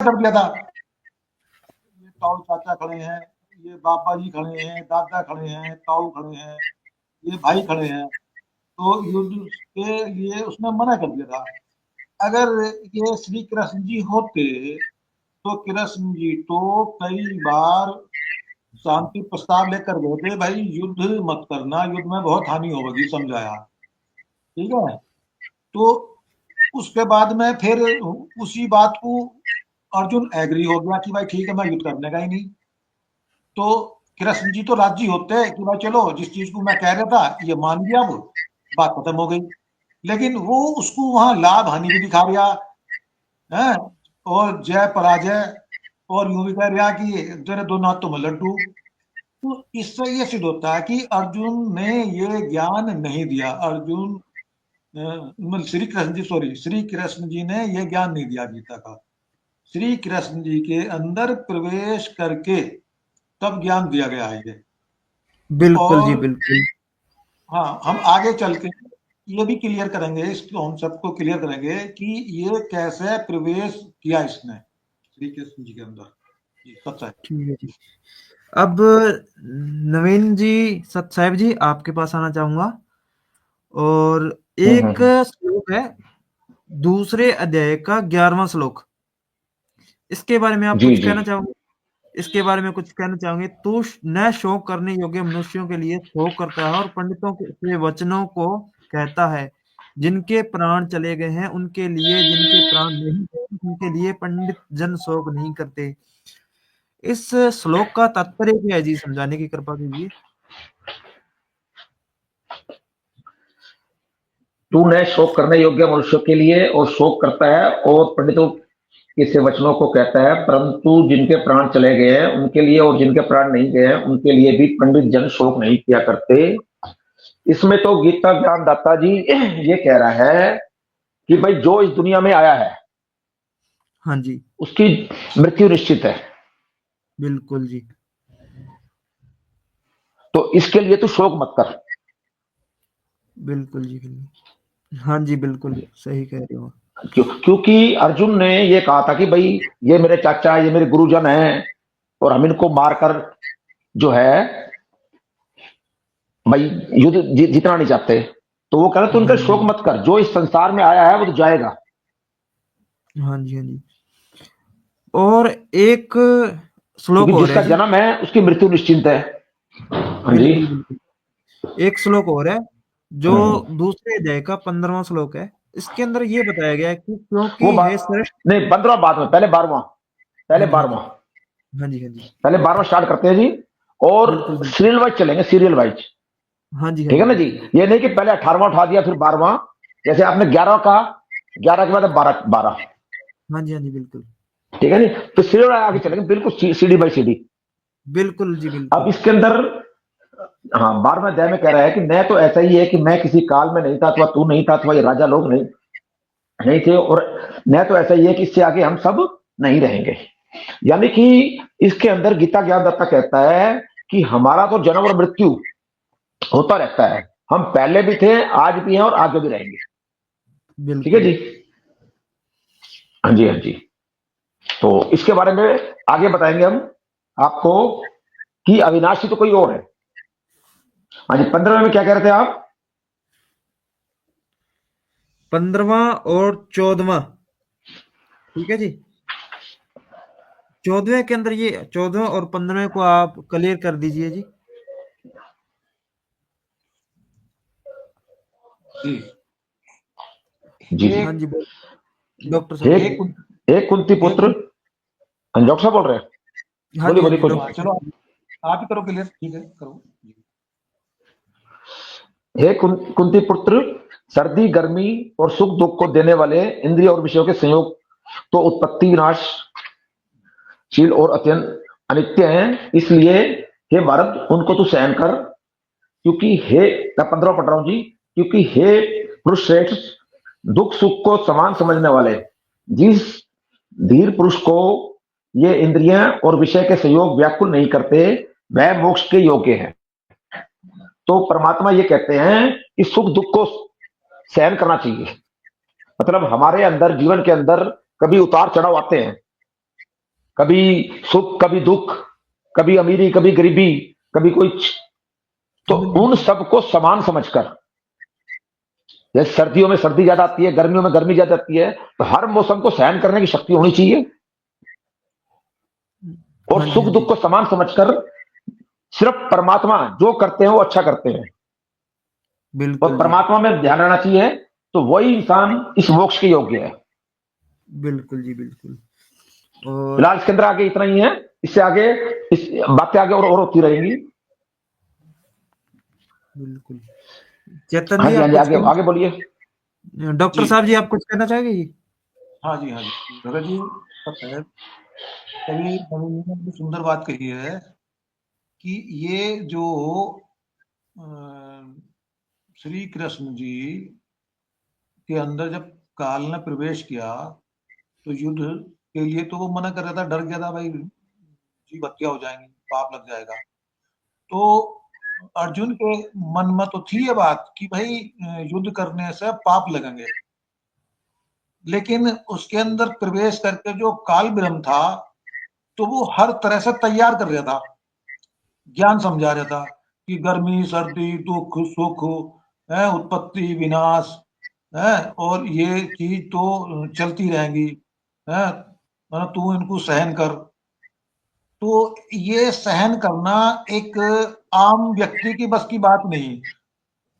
कर दिया था। ये ताऊ चाचा खड़े हैं, ये बाबा जी खड़े हैं, दादा खड़े हैं, ताऊ खड़े हैं, ये भाई खड़े हैं, तो युद्ध के लिए उसने मना कर दिया था। अगर ये श्री कृष्ण जी होते तो कृष्ण जी तो कई बार शांति प्रस्ताव लेकर गए थे, भाई युद्ध मत करना, युद्ध में बहुत हानि होगी, समझाया। ठीक है, तो उसके बाद में फिर उसी बात को अर्जुन एग्री हो गया कि भाई ठीक है, मैं युद्ध करने का ही नहीं। तो कृष्ण जी तो राजी होते हैं कि भाई चलो, जिस चीज को मैं कह रहा था ये मान गया, वो बात खत्म हो गई। लेकिन वो उसको वहां लाभ हानि भी दिखा रहा है, और जय पराजय, और यूं भी कह रहा कि तेरे दो नाथ तो मैं लड्डू। तो इससे ये सिद्ध होता है कि अर्जुन ने ये ज्ञान नहीं दिया। अर्जुन श्री कृष्ण जी, सॉरी, श्री कृष्ण जी ने ये ज्ञान नहीं दिया गीता का। श्री कृष्ण जी के अंदर प्रवेश करके तब ज्ञान दिया गया है ये। बिल्कुल जी और बिल्कुल। हाँ, हम आगे चल के ये भी क्लियर करेंगे, इसको हम सबको क्लियर करेंगे कि ये कैसे प्रवेश किया इसने श्री कृष्ण जी के अंदर। जी, सच है। ठीक है जी। अब नवीन जी, सत साहिब जी, आपके पास आना चाहूंगा। और एक हम्म। श्लोक है, दूसरे अध्याय का 11वां श्लोक। इसके बारे में आप जी कुछ जी। कहना चाहोगे? इसके बारे में कुछ कहना चाहोगे? तू न शोक करने योग्य मनुष्यों के लिए शोक करता है और पंडितों के वचनों को कहता है। जिनके प्राण चले गए हैं उनके लिए, जिनके प्राण नहीं गए उनके लिए पंडित जन शोक नहीं करते। इस श्लोक का तात्पर्य क्या है जी? समझाने की कृपा कीजिए। तू न शोक करने योग्य मनुष्यों के लिए और शोक करता है और पंडितों के से वचनों को कहता है, परंतु जिनके प्राण चले गए हैं उनके लिए और जिनके प्राण नहीं गए हैं उनके लिए भी पंडित जन शोक नहीं किया करते। इसमें तो गीता ज्ञान दाता जी ये कह रहा है कि भाई जो इस दुनिया में आया है हाँ जी, उसकी मृत्यु निश्चित है, बिल्कुल जी। तो इसके लिए तू शोक मत कर। बिल्कुल जी, बिल्कुल। हाँ जी, बिल्कुल सही कह रहे हो। क्योंकि अर्जुन ने ये कहा था कि भाई ये मेरे चाचा, ये मेरे गुरुजन हैं और हम इनको मारकर जो है भाई युद्ध जीतना नहीं चाहते। तो वो कह रहे तू उनका हाँ जी, शोक मत कर, जो इस संसार में आया है वो तो जाएगा। हाँ जी, हाँ जी। और एक श्लोक क्योंकि और है जिसका जी। जन्म है उसकी मृत्यु निश्चिंत है। हाँ जी। बिल्कुल, बिल्कुल। एक श्लोक और है, जो हम्म। दूसरे अध्याय का 15वां श्लोक है। इसके अंदर ये बताया गया है कि वो क्योंकि हे बात श्रेष्ठ। नहीं, 15वां बाद में, पहले 12वां, हाँ पहले जी, हाँ जी। 12वां, हाँ जी, हाँ जी। पहले 12वां स्टार्ट करते हैं जी। और बिल्कुल, बिल्कुल। सीरियल वाइज चलेंगे, सीरियल वाइज। हाँ जी, हाँ ठीक जी, है ना जी। बिल्कुल। ये नहीं कि पहले 18वां उठा दिया फिर 12वां, जैसे आपने 11 कहा, 11 के बाद 12 12। हाँ जी, हाँ जी, बिल्कुल। ठीक है जी। तो सीरियल आगे चलेंगे बिल्कुल, सीडी बाई सीडी। बिल्कुल जी, अब बिल्कुल। इसके अंदर हाँ 12वें अध्याय में कह रहा है कि मैं तो ऐसा ही है कि मैं किसी काल में नहीं था अथवा तू नहीं था अथवा ये राजा लोग नहीं नहीं थे, और मैं तो ऐसा ही है कि इससे आगे हम सब नहीं रहेंगे। यानी कि इसके अंदर गीता ज्ञानदाता कहता है कि हमारा तो जन्म और मृत्यु होता रहता है, हम पहले भी थे, आज भी हैं और आगे भी रहेंगे। ठीक है बिल्कुल। जी। हाँ जी, हाँ जी। तो इसके बारे में आगे बताएंगे हम आपको कि अविनाशी तो कोई और है। हाँ जी, 15वें में क्या कह रहे थे आप? 15वां और 14वां। ठीक है जी। 14वें के अंदर, ये 14वें और 15वें को आप क्लियर कर दीजिए जी। जी, जी जी। हाँ एक जी, डॉक्टर साहब एक बोलिए। कुं- एक कुंती एक पुत्र। कुं- हाँ, डॉक्टर साहब बोल रहे हैं? हाँ बोलिए जी, हाँ बोलिए, जी, कोई हाँ, डॉक्टर चलो साहब। आप ही करो क्लियर, ठीक है, करो। नहीं। हे कुंती पुत्र, सर्दी गर्मी और सुख दुख को देने वाले इंद्रिय और विषयों के संयोग तो उत्पत्ति विनाशशील और अत्यंत अनित्य हैं, इसलिए हे भारत उनको तू सहन कर। क्योंकि हे, मैं 15 पढ़ रहा हूं जी। क्योंकि हे पुरुष श्रेष्ठ, दुख सुख को समान समझने वाले जिस धीर पुरुष को ये इंद्रियां और विषय के संयोग व्याकुल नहीं करते, वह मोक्ष के योग्य है। तो परमात्मा ये कहते हैं कि सुख दुख को सहन करना चाहिए। मतलब हमारे अंदर, जीवन के अंदर कभी उतार चढ़ाव आते हैं, कभी सुख, कभी दुख, कभी अमीरी, कभी गरीबी, कभी कुछ, तो उन सबको समान समझकर, जैसे सर्दियों में सर्दी ज्यादा आती है, गर्मियों में गर्मी ज्यादा आती है, तो हर मौसम को सहन करने की शक्ति होनी चाहिए, और हाँ जी, सुख हाँ दुख जी, को समान समझकर सिर्फ परमात्मा जो करते हैं वो अच्छा करते हैं, और बिल्कुल जी, परमात्मा में ध्यान रहना चाहिए, तो वही इंसान इस मोक्ष के योग्य है। बिल्कुल जी, बिल्कुल। और फिलहाल इसके अंदर आगे इतना ही है, इससे आगे इस बातें आगे और होती रहेंगी। बिल्कुल चेतन हाँ जी, जी, हाँ आप जी, कुछ आगे कहना, आगे बोलिए। डॉक्टर जी साहब जी, आप कुछ कहना चाहेंगे जी? हाँ जी हाँ जी भगत जी, पता है, कभी नवीन ने बड़ी सुंदर बात कही है कि ये जो अ, श्री कृष्ण जी के अंदर जब काल ने प्रवेश किया तो युद्ध के लिए तो वो मना कर रहा था, डर गया था भाई जीव हत्या हो जाएंगी, पाप लग जाएगा। तो अर्जुन के मन में तो थी ये बात कि भाई युद्ध करने से पाप लगेंगे, लेकिन उसके अंदर प्रवेश करके जो काल ब्रह्म था तो वो हर तरह से तैयार कर रहा था, ज्ञान समझा रहा था कि गर्मी सर्दी दुख सुख है, उत्पत्ति विनाश है, और ये चीज तो चलती रहेंगी है, मतलब तू इनको सहन कर। तो ये सहन करना एक आम व्यक्ति की बस की बात नहीं।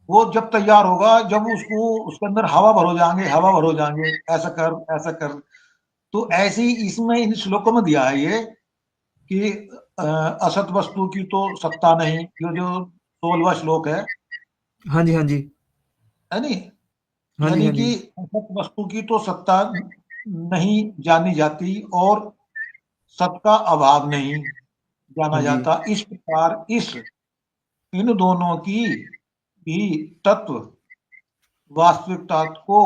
वो जब तैयार होगा, जब उसको उसके अंदर हवा भरो जाएंगे, हवा भरो जाएंगे, ऐसा कर ऐसा कर। तो ऐसे ही इसमें इन श्लोकों में दिया है ये कि असत वस्तु की तो सत्ता नहीं, ये जो 16वां श्लोक हाँ जी, हाँ जी, है नी, हाँ जी, यानी हाँ जी, कि असत वस्तु की तो सत्ता नहीं जानी जाती और सत का अभाव नहीं जाना हाँ जी, जाता। इस प्रकार इस इन दोनों की भी तत्व वास्तविकता को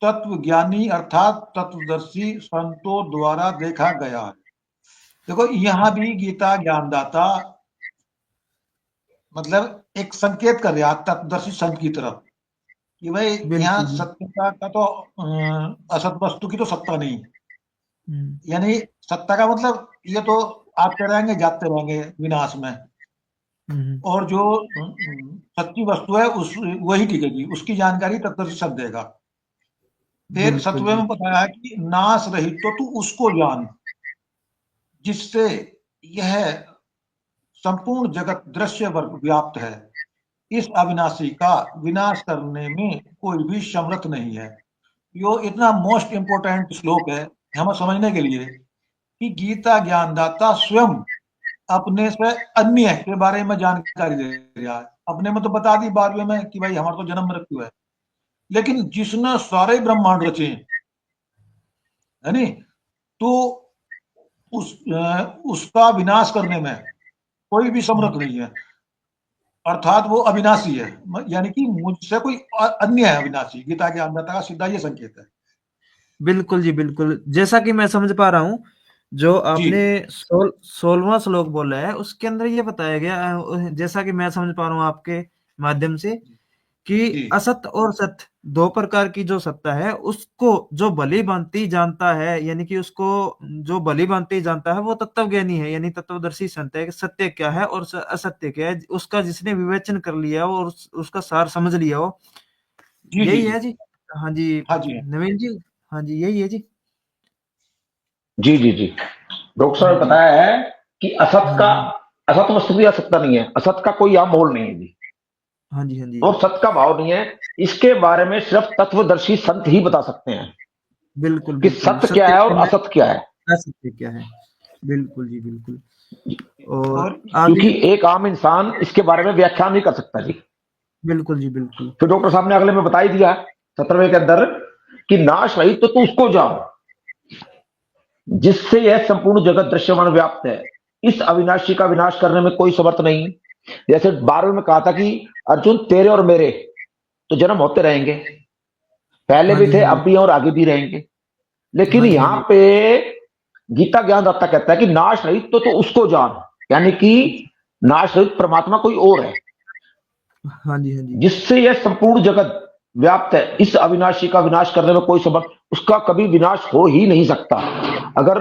तत्व ज्ञानी अर्थात तत्वदर्शी संतों द्वारा देखा गया है। देखो यहाँ भी गीता ज्ञानदाता मतलब एक संकेत कर रहा है तत्वदर्शी संत की तरफ कि भाई यहाँ बिल्कुल जी। सत्यता का तो असत वस्तु की तो सत्ता नहीं, हुँ, यानी सत्ता का मतलब ये तो आते रहेंगे जाते रहेंगे विनाश में, हुँ, हुँ, और जो सच्ची वस्तु है उस वही टिकेगी, उसकी जानकारी तत्वदर्शी संत देगा। फिर बिल्कुल सत्व जी, में बताया है कि नाश रहित तो तू उसको जान जिससे यह संपूर्ण जगत दृश्य वर्ग व्याप्त है। इस अविनाशी का विनाश करने में कोई भी समर्थ नहीं है। यो इतना मोस्ट इंपोर्टेंट श्लोक है हमें समझने के लिए कि गीता ज्ञानदाता स्वयं अपने से अन्य के बारे में जानकारी दे रहा है। अपने में तो बता दी 12वें में कि भाई हमारा तो जन्म मृत्यु है, लेकिन जिसने सारे ब्रह्मांड रचे है नी, तो उसका विनाश करने में कोई भी समर्थ नहीं है, अर्थात वो अविनाशी है, यानी कि मुझसे कोई अन्य है अविनाशी। गीता के अंदर का सीधा ये संकेत है। बिल्कुल जी, बिल्कुल। जैसा कि मैं समझ पा रहा हूँ, जो जी आपने 16वां श्लोक बोला है, उसके अंदर ये बताया गया जैसा कि मैं समझ पा रहा हूँ आपके माध्यम से, कि जी असत और सत 2 प्रकार की जो सत्ता है, उसको जो भली-भांति जानता है, यानी कि उसको जो भली-भांति जानता है, वो तत्वज्ञानी है, यानी तत्वदर्शी संत है कि सत्य क्या है और असत्य क्या है, उसका जिसने विवेचन कर लिया हो और उसका सार समझ लिया हो, जी जी यही जी है जी? हाँ जी, हाँ जी नवीन जी? हाँ जी, यही है जी? जी जी जी, डॉक्टर साहब हाँ ने जी। बताया है कि असत हुँ, का, हुँ। असत वस्तु की असत्ता नहीं है, असत का कोई यहाँ मोल नहीं है जी, हाँ जी, हाँ जी। और सत का भाव नहीं है। इसके बारे में सिर्फ तत्वदर्शी संत ही बता सकते हैं बिल्कुल, कि बिल्कुल। सत्य क्या सत्य है के और में असत क्या है। असत्य क्या है? बिल्कुल जी, बिल्कुल। और और आगे क्योंकि एक आम इंसान इसके बारे में व्याख्या नहीं कर सकता जी। बिल्कुल जी, बिल्कुल। फिर डॉक्टर साहब ने अगले में बता ही दिया 17वें के अंदर कि नाश रहित तो तू उसको जान जिससे यह संपूर्ण जगत दृश्यमान व्याप्त है। इस अविनाशी का विनाश करने में कोई समर्थ नहीं। जैसे 12वें में कहा था कि अर्जुन तेरे और मेरे तो जन्म होते रहेंगे, पहले हाँ भी जी, थे हाँ जी। अब भी और आगे भी रहेंगे, लेकिन हाँ जी, हाँ यहां जी। पे गीता ज्ञानदाता कहता है कि नाश रहित तो उसको जान, यानी कि नाश रहित परमात्मा कोई और है हाँ जी, हाँ जी। जिससे यह संपूर्ण जगत व्याप्त है। इस अविनाशी का विनाश करने में कोई समर्थ, उसका कभी विनाश हो ही नहीं सकता। अगर